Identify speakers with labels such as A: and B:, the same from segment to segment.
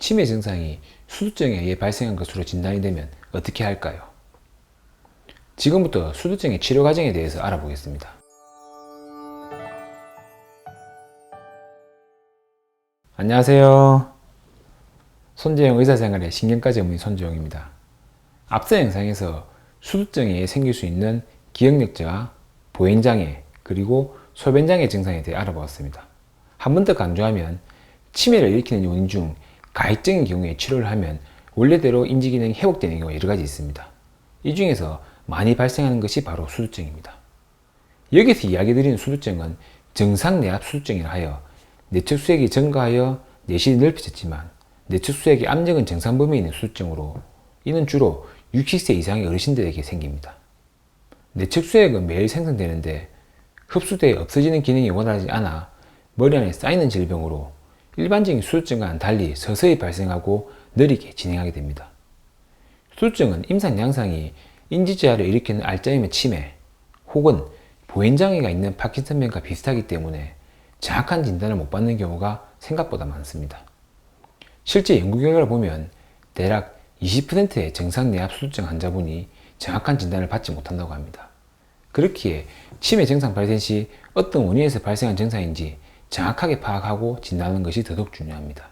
A: 치매 증상이 수두증에 의해 발생한 것으로 진단이 되면 어떻게 할까요? 지금부터 수두증의 치료 과정에 대해서 알아보겠습니다. 안녕하세요. 손재영 의사생활의 신경과 전문의 손재영입니다. 앞서 영상에서 수두증에 의해 생길 수 있는 기억력저하, 보행장애, 그리고 소변장애 증상에 대해 알아보았습니다. 한 번 더 강조하면 치매를 일으키는 요인 중 가해적인 경우에 치료를 하면 원래대로 인지기능이 회복되는 경우가 여러 가지 있습니다. 이 중에서 많이 발생하는 것이 바로 수두증입니다. 여기서 이야기드리는 수두증은 정상내압 수두증이라 하여 내측수액이 증가하여 내실이 넓혀졌지만 내측수액의 압력은 정상 범위에 있는 수두증으로 이는 주로 60세 이상의 어르신들에게 생깁니다. 내측수액은 매일 생성되는데 흡수되어 없어지는 기능이 원활하지 않아 머리 안에 쌓이는 질병으로 일반적인 수두증과는 달리 서서히 발생하고 느리게 진행하게 됩니다. 수두증은 임상 양상이 인지저하를 일으키는 알츠하이머 치매 혹은 보행장애가 있는 파킨슨병과 비슷하기 때문에 정확한 진단을 못 받는 경우가 생각보다 많습니다. 실제 연구 결과를 보면 대략 20%의 정상 내압 수두증 환자분이 정확한 진단을 받지 못한다고 합니다. 그렇기에 치매 증상 발생 시 어떤 원인에서 발생한 증상인지 정확하게 파악하고 진단하는 것이 더더욱 중요합니다.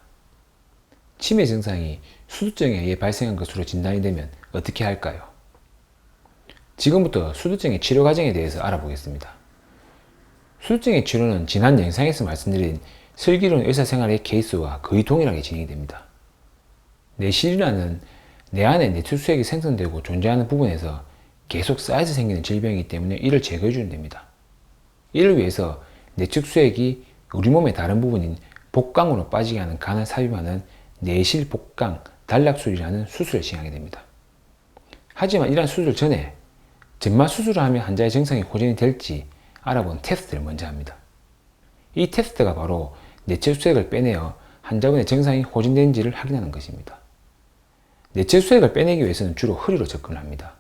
A: 치매 증상이 수두증에 의해 발생한 것으로 진단이 되면 어떻게 할까요? 지금부터 수두증의 치료 과정에 대해서 알아보겠습니다. 수두증의 치료는 지난 영상에서 말씀드린 슬기로운 의사생활의 케이스와 거의 동일하게 진행이 됩니다. 내실이라는 내 안에 내추수액이 생성되고 존재하는 부분에서 계속 쌓여서 생기는 질병이기 때문에 이를 제거해 주면 됩니다. 이를 위해서 내측수액이 우리 몸의 다른 부분인 복강으로 빠지게 하는 간을 삽입하는 내실복강 단락술이라는 수술을 시행하게 됩니다. 하지만 이러한 수술 전에 점마 수술을 하면 환자의 증상이 호전이 될지 알아본 테스트를 먼저 합니다. 이 테스트가 바로 내측수액을 빼내어 환자분의 증상이 호전되는지를 확인하는 것입니다. 내측수액을 빼내기 위해서는 주로 허리로 접근을 합니다.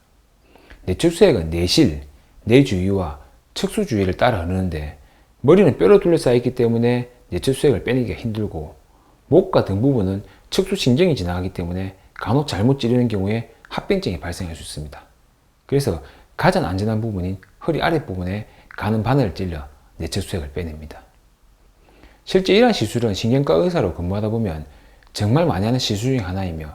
A: 내측수액은 내실, 내 주위와 척수 주위를 따라 흐르는데 머리는 뼈로 둘러싸여 있기 때문에 내측수액을 빼내기가 힘들고 목과 등 부분은 척수신경이 지나가기 때문에 간혹 잘못 찌르는 경우에 합병증이 발생할 수 있습니다. 그래서 가장 안전한 부분인 허리 아랫부분에 가는 바늘을 찔러 내측수액을 빼냅니다. 실제 이러한 시술은 신경과 의사로 근무하다 보면 정말 많이 하는 시술 중 하나이며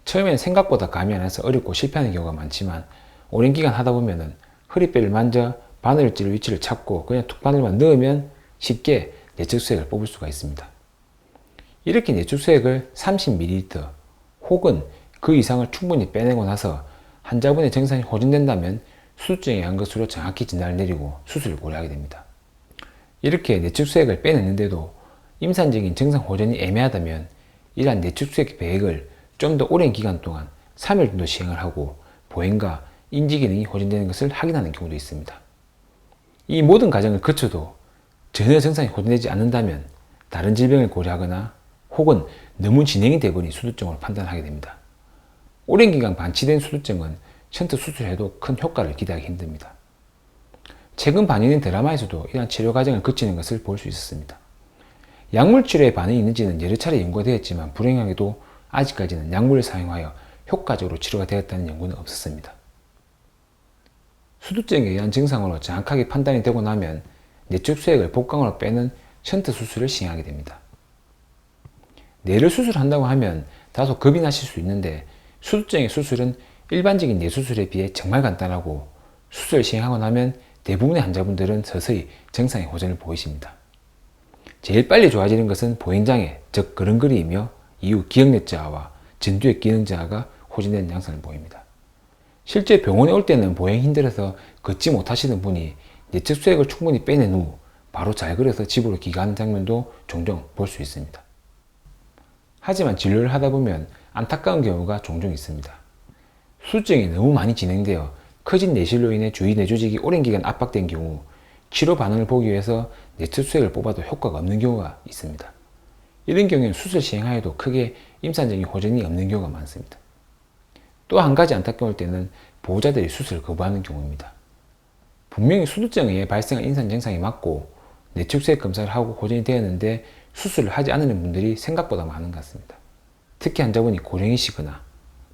A: 처음에는 생각보다 감이 안 와서 어렵고 실패하는 경우가 많지만 오랜 기간 하다 보면 허리뼈를 만져 바늘을 찌를 위치를 찾고 그냥 툭 바늘만 넣으면 쉽게 내측수액을 뽑을 수가 있습니다. 이렇게 내측수액을 30ml 혹은 그 이상을 충분히 빼내고 나서 환자분의 증상이 호전된다면 수두증에 의한 것으로 정확히 진단을 내리고 수술을 고려하게 됩니다. 이렇게 내측수액을 빼내는데도 임산적인 증상 호전이 애매하다면 이러한 내측수액 배액을 좀 더 오랜 기간 동안 3일 정도 시행을 하고 보행과 인지기능이 호전되는 것을 확인하는 경우도 있습니다. 이 모든 과정을 거쳐도 전혀 증상이 호전되지 않는다면 다른 질병을 고려하거나 혹은 너무 진행이 되버린 수두증으로 판단하게 됩니다. 오랜 기간 방치된 수두증은 션트 수술해도 큰 효과를 기대하기 힘듭니다. 최근 반영된 드라마에서도 이러한 치료 과정을 거치는 것을 볼 수 있었습니다. 약물 치료에 반응이 있는지는 여러 차례 연구가 되었지만 불행하게도 아직까지는 약물을 사용하여 효과적으로 치료가 되었다는 연구는 없었습니다. 수두증에 의한 증상으로 정확하게 판단이 되고 나면 내측수액을 복강으로 빼는 션트 수술을 시행하게 됩니다. 뇌를 수술한다고 하면 다소 겁이 나실 수 있는데 수두증의 수술은 일반적인 뇌 수술에 비해 정말 간단하고 수술을 시행하고 나면 대부분의 환자분들은 서서히 증상의 호전을 보이십니다. 제일 빨리 좋아지는 것은 보행장애, 즉 걸음걸이이며 이후 기억력저하와 전두엽 기능저하가 호전되는 양상을 보입니다. 실제 병원에 올 때는 보행이 힘들어서 걷지 못하시는 분이 내측수액을 충분히 빼낸 후 바로 잘 걸어서 집으로 귀가하는 장면도 종종 볼 수 있습니다. 하지만 진료를 하다 보면 안타까운 경우가 종종 있습니다. 수두증이 너무 많이 진행되어 커진 내실로 인해 주위 뇌조직이 오랜 기간 압박된 경우 치료 반응을 보기 위해서 내측수액을 뽑아도 효과가 없는 경우가 있습니다. 이런 경우에는 수술 시행하여도 크게 임산적인 호전이 없는 경우가 많습니다. 또 한 가지 안타까울 때는 보호자들이 수술을 거부하는 경우입니다. 분명히 수두증에 의해 발생한 임산 증상이 맞고 내측수액 검사를 하고 호전이 되었는데 수술을 하지 않는 분들이 생각보다 많은 것 같습니다. 특히 환자분이 고령이시거나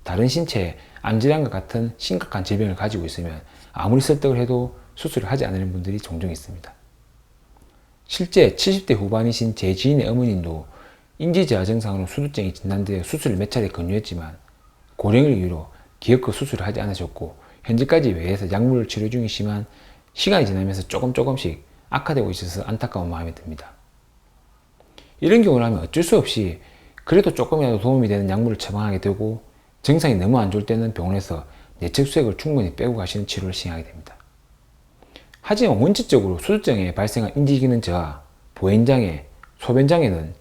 A: 다른 신체에 암질환과 같은 심각한 질병을 가지고 있으면 아무리 설득을 해도 수술을 하지 않는 분들이 종종 있습니다. 실제 70대 후반이신 제 지인의 어머님도 인지저하 증상으로 수두증이 진단되어 수술을 몇 차례 권유했지만 고령을 이유로 기어코 수술을 하지 않으셨고 현재까지 외에서 약물 치료 중이시지만 시간이 지나면서 조금씩 악화되고 있어서 안타까운 마음이 듭니다. 이런 경우라면 어쩔 수 없이 그래도 조금이라도 도움이 되는 약물을 처방하게 되고 증상이 너무 안 좋을 때는 병원에서 내적 수액을 충분히 빼고 가시는 치료를 시행하게 됩니다. 하지만 원칙적으로 수두증에 발생한 인지기능 저하, 보행장애, 소변장애는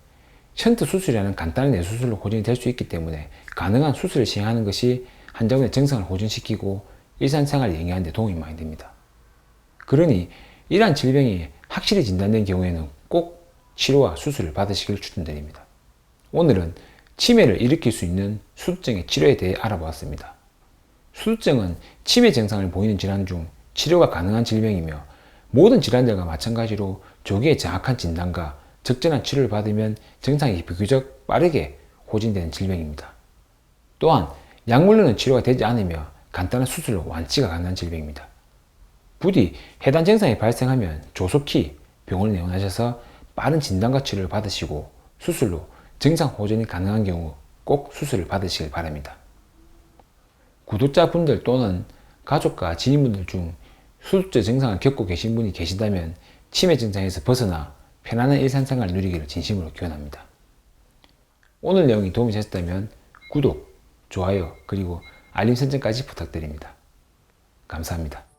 A: 션트 수술이라는 간단한 내수술로 호전이 될 수 있기 때문에 가능한 수술을 시행하는 것이 환자분의 증상을 호전시키고 일상생활을 영위하는 데 도움이 많이 됩니다. 그러니 이러한 질병이 확실히 진단된 경우에는 꼭 치료와 수술을 받으시길 추천드립니다. 오늘은 치매를 일으킬 수 있는 수두증의 치료에 대해 알아보았습니다. 수두증은 치매 증상을 보이는 질환 중 치료가 가능한 질병이며 모든 질환들과 마찬가지로 조기에 정확한 진단과 적절한 치료를 받으면 증상이 비교적 빠르게 호전되는 질병입니다. 또한 약물로는 치료가 되지 않으며 간단한 수술로 완치가 가능한 질병입니다. 부디 해당 증상이 발생하면 조속히 병원에 내원하셔서 빠른 진단과 치료를 받으시고 수술로 증상 호전이 가능한 경우 꼭 수술을 받으시길 바랍니다. 구독자분들 또는 가족과 지인분들 중 수두증 증상을 겪고 계신 분이 계신다면 치매 증상에서 벗어나 편안한 일상생활을 누리기를 진심으로 기원합니다. 오늘 내용이 도움이 되셨다면 구독, 좋아요, 그리고 알림 설정까지 부탁드립니다. 감사합니다.